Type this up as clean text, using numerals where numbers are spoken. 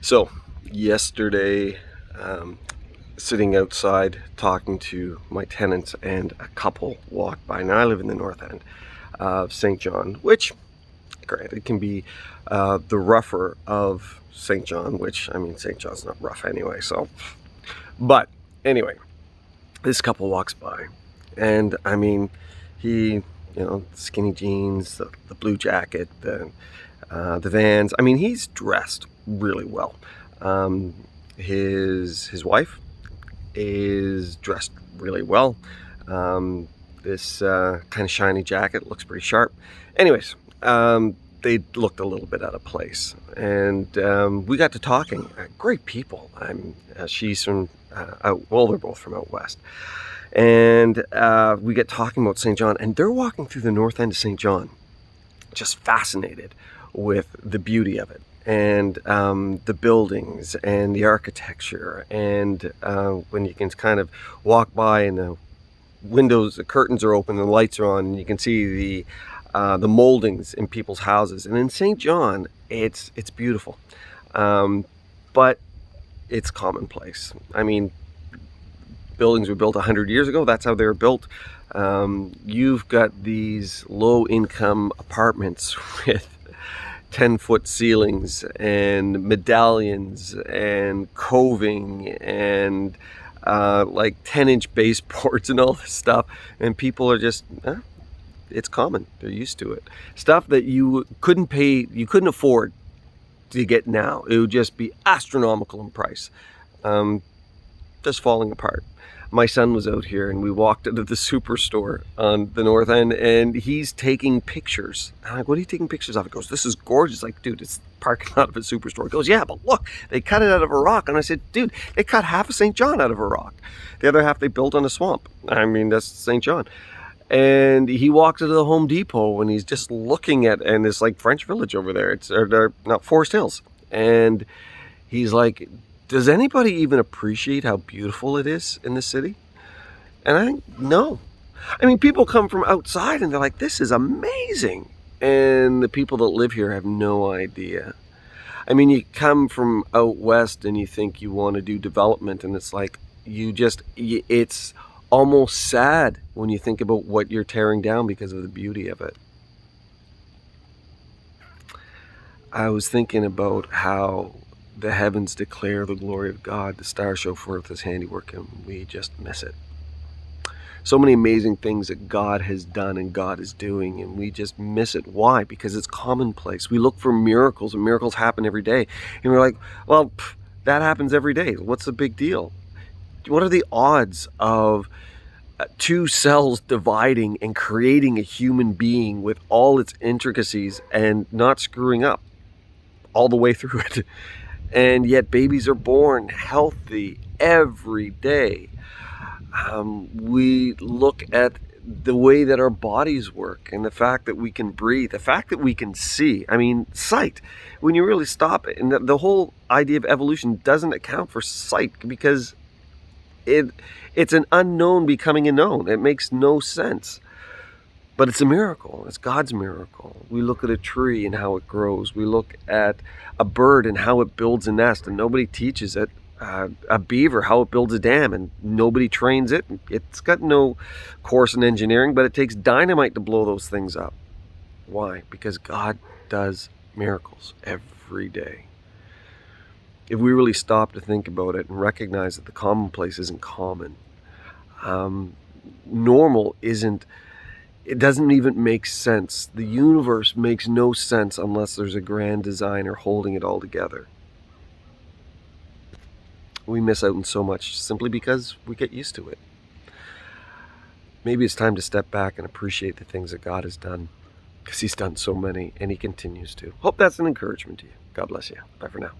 So, yesterday, um, sitting outside talking to my tenants, and a couple walked by. Now, I live in the north end of St. John, which, granted, can be the rougher of St. John, which, I mean, St. John's not rough anyway, so. But, anyway, this couple walks by, and I mean, skinny jeans, the blue jacket, the Vans. I mean, he's dressed really well. Um, his wife is dressed really well. This kind of shiny jacket looks pretty sharp. Anyways, they looked a little bit out of place, and we got to talking. Great people. She's from well, they're both from out west, and we get talking about St. John, and they're walking through the north end of St. John, just fascinated with the beauty of it, and the buildings and the architecture, and when you can kind of walk by and the windows, the curtains are open, and the lights are on, and you can see the moldings in people's houses. And in St. John, it's beautiful, but it's commonplace. I mean, buildings were built 100 years ago. That's how they were built. You've got these low-income apartments with 10-foot ceilings and medallions and coving and like 10-inch baseboards and all this stuff. And people are just, it's common. They're used to it. Stuff that you couldn't afford to get now. It would just be astronomical in price. Just falling apart. My son was out here, and we walked into the superstore on the north end, and he's taking pictures. I'm like, what are you taking pictures of? He goes, this is gorgeous. Like, dude, it's the parking lot of a superstore. He goes, yeah, but look, they cut it out of a rock. And I said, dude, they cut half of St. John out of a rock. The other half they built on a swamp. I mean, that's St. John. And he walks into the Home Depot, and he's just looking at, and it's like French Village over there. It's not Forest Hills. And he's like, does anybody even appreciate how beautiful it is in the city? And I think, no. I mean, people come from outside and they're like, this is amazing. And the people that live here have no idea. I mean, you come from out west and you think you want to do development, and it's like, it's almost sad when you think about what you're tearing down because of the beauty of it. I was thinking about how the heavens declare the glory of God, the stars show forth his handiwork, and we just miss it. So many amazing things that God has done and God is doing, and we just miss it. Why? Because it's commonplace. We look for miracles, and miracles happen every day. And we're like, well, that happens every day. What's the big deal? What are the odds of two cells dividing and creating a human being with all its intricacies and not screwing up all the way through it? And yet babies are born healthy every day. We look at the way that our bodies work, and the fact that we can breathe, the fact that we can see. I mean, sight. When you really stop it, and the whole idea of evolution doesn't account for sight, because it's an unknown becoming a known. It makes no sense. But it's a miracle. It's God's miracle. We look at a tree and how it grows. We look at a bird and how it builds a nest, and nobody teaches it. A beaver, how it builds a dam, and nobody trains it. It's got no course in engineering, but it takes dynamite to blow those things up. Why? Because God does miracles every day. If we really stop to think about it and recognize that the commonplace isn't common, normal isn't, it doesn't even make sense. The universe makes no sense unless there's a grand designer holding it all together. We miss out on so much simply because we get used to it. Maybe it's time to step back and appreciate the things that God has done, because he's done so many, and he continues to. Hope that's an encouragement to you. God bless you. Bye for now.